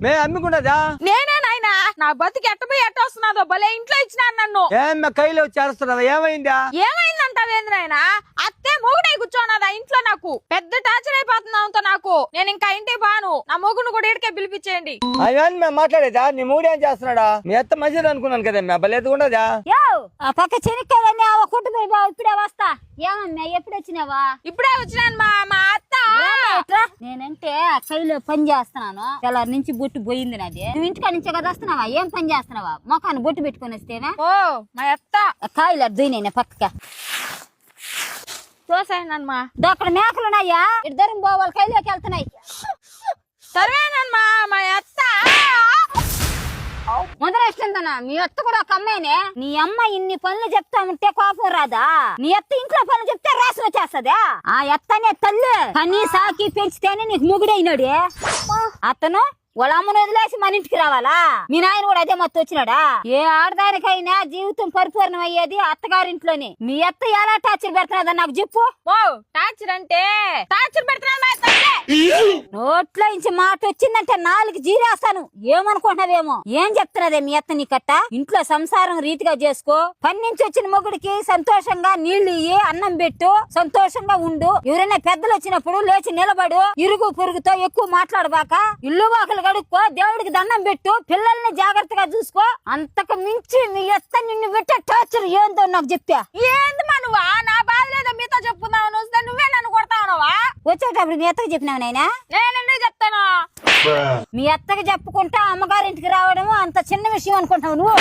మే అమ్ముకున్నదా? నేనే నాయనా, నా బతికి ఎట్టపోయి ఎట్ట వస్తున్నాదో భలే ఇంట్లో ఇచ్చినా నన్ను. ఏం కైలో వచ్చేస్తున్నదా? ఏమైందా? ఏమైందంటావేంది నాయనా? అత్తే మొగుడై కూర్చోన్నదా ఇంట్లో. నాకు పెద్ద టార్చర్ అయిపోతున్నావుతో నాకు. నేను ఇంకా ఇంటికి బాను. నా మొగుడు కూడా ఇడికే పిలిపించేయండి. అవన్నీ మేము మాట్లాడేదా? నీ మూడేం చేస్తున్నాడా? మీ అత్త మంచిది అనుకున్నాను కదా, మే భలేదు ఉండదా? ఆ పక్క చెనిక్కాయలన్నీ కొట్టు పోయి బావ, ఇప్పుడే వస్తా. ఏమన్నా ఎప్పుడు వచ్చినావా? ఇప్పుడే వచ్చినాను మా అత్త. నేనంటే ఆ కైలో పని చేస్తున్నాను. తెల్లారి నుంచి బొట్టు పోయింది నాది. నువ్వు ఇంటికా నుంచే కదా వస్తున్నావా? ఏం పని చేస్తున్నావా? మొఖాన్ని బొట్టు పెట్టుకుని వస్తేనా? ఓ మా అత్త కాయలు దుయ్యి పక్కగా చూసానమ్మా. అక్కడ మేకలున్నాయా? ఇద్దరం పోవాలి, కైలోకి వెళ్తున్నాయి. సరేనమ్మా మా అత్త. మొదలెస్తుందనా? మీ అత్త కూడా ఒక అమ్మాయినే. నీ అమ్మ ఇన్ని పనులు చెప్తా ఉంటే కోపం రాదా? నీ అత్త ఇంట్లో పనులు చెప్తే రాసి వచ్చేస్తదా? ఆ అత్తనే తల్లి పని సాకి పెంచితేనే నీకు మొగుడైనాడు. అతను వాళ్ళ అమ్మను వదిలేసి మన ఇంటికి రావాలా? మీ నాయన కూడా అదే మొత్తం వచ్చినాడా? ఏ ఆడదానికైనా జీవితం పరిపూర్ణం అయ్యేది అత్తగారింట్లోనే. మీ అత్త ఎలా టార్చర్ పెడుతున్నదని నాకు చెప్పు. ఓ టార్చర్ అంటే టార్చర్ పెడుతున్నా. నోట్లో నుంచి మాట వచ్చిందంటే నాలుగు జీరేస్తాను. ఏమనుకుంటున్నావేమో? ఏం చెప్తున్నదే మీ అత్త నీకట్ట? ఇంట్లో సంసారం రీతిగా చేసుకో. పని నుంచి వచ్చిన మొగుడికి సంతోషంగా నీళ్లు ఇయ్యి, అన్నం పెట్టు, సంతోషంగా ఉండు. ఎవరైనా పెద్దలు వచ్చినప్పుడు లేచి నిలబడు. ఇరుగు పొరుగుతో ఎక్కువ మాట్లాడబాక. ఇల్లు వాకలు కడుక్కో, దేవుడికి దండం పెట్టు, పిల్లల్ని జాగ్రత్తగా చూసుకో. అంతకు మించి మీ అత్త నిన్ను పెట్టే టార్చర్ ఏందో నాకు చెప్పా. ఏంది మా నువ్వా? నా బాధ లేదో మీతో చెప్పుకుందావు. నువ్వే నన్ను కొడతావా? వచ్చేటప్పుడు మీ అత్తకు చెప్పినావు నాయనా? నేనండి చెప్తాను. మీ అత్తకి చెప్పుకుంటా అమ్మగారింటికి రావడం అంత చిన్న విషయం అనుకుంటావు నువ్వు?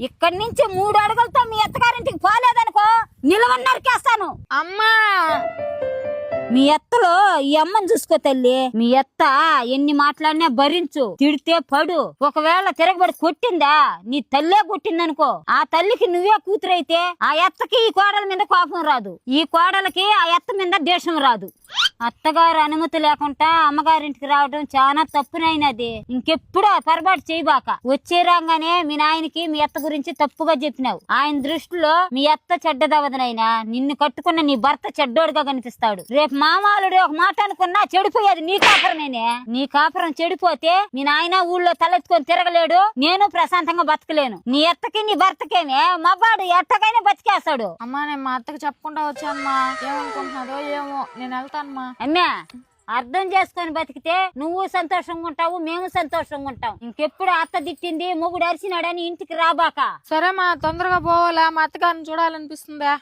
ఇక్కడి నుంచి 3 అడుగులతో మీ అత్తగారింటికి పోలేదనుకో, నిలవన్నరికేస్తాను. అమ్మా మీ అత్తలో ఈ అమ్మని చూసుకో తల్లి. మీ అత్త ఎన్ని మాట్లాడినా భరించు, తిడితే పడు. ఒకవేళ తిరగబడి కొట్టిందా, నీ తల్లే కొట్టిందనుకో, ఆ తల్లికి నువ్వే కూతురైతే ఆ అత్తకి ఈ కోడల మీద కోపం రాదు, ఈ కోడలకి ఆ అత్త మీద దేశం రాదు. అత్తగారు అనుమతి లేకుండా అమ్మగారింటికి రావడం చాలా తప్పునైనది. ఇంకెప్పుడు ఆ పొరపాటు చేయబాక. వచ్చే రాగానే మీ నాయనకి మీ అత్త గురించి తప్పుగా చెప్పినావు. ఆయన దృష్టిలో మీ అత్త చెడ్డదవదనైనా నిన్ను కట్టుకున్న నీ భర్త చెడ్డోడుగా కనిపిస్తాడు. రేపు మామాలుడు ఒక మాట అనుకున్నా చెడిపోయేది నీ కాపురమేనే. నీ కాపురం చెడిపోతే మీ నాయన ఊళ్ళో తలెత్తుకొని తిరగలేడు, నేను ప్రశాంతంగా బతకలేను. నీ అత్తకి నీ భర్తకేమే మగాడు ఎట్టకైనా బతికేస్తాడు. అమ్మా నేను మా అత్తకి చెప్పకుండా వచ్చానమ్మా. ఏమనుకుంటున్నారో ఏమో. నేను వెళ్తానమ్మా. అమ్మా అర్థం చేసుకొని బతికితే నువ్వు సంతోషంగా ఉంటావు, మేము సంతోషంగా ఉంటాం. ఇంకెప్పుడు అత్త తిట్టింది మొగుడు అరిచినాడని ఇంటికి రాబాక. సరే మా తొందరగా పోవాలా? మా అత్తగారిని చూడాలనిపిస్తుందా?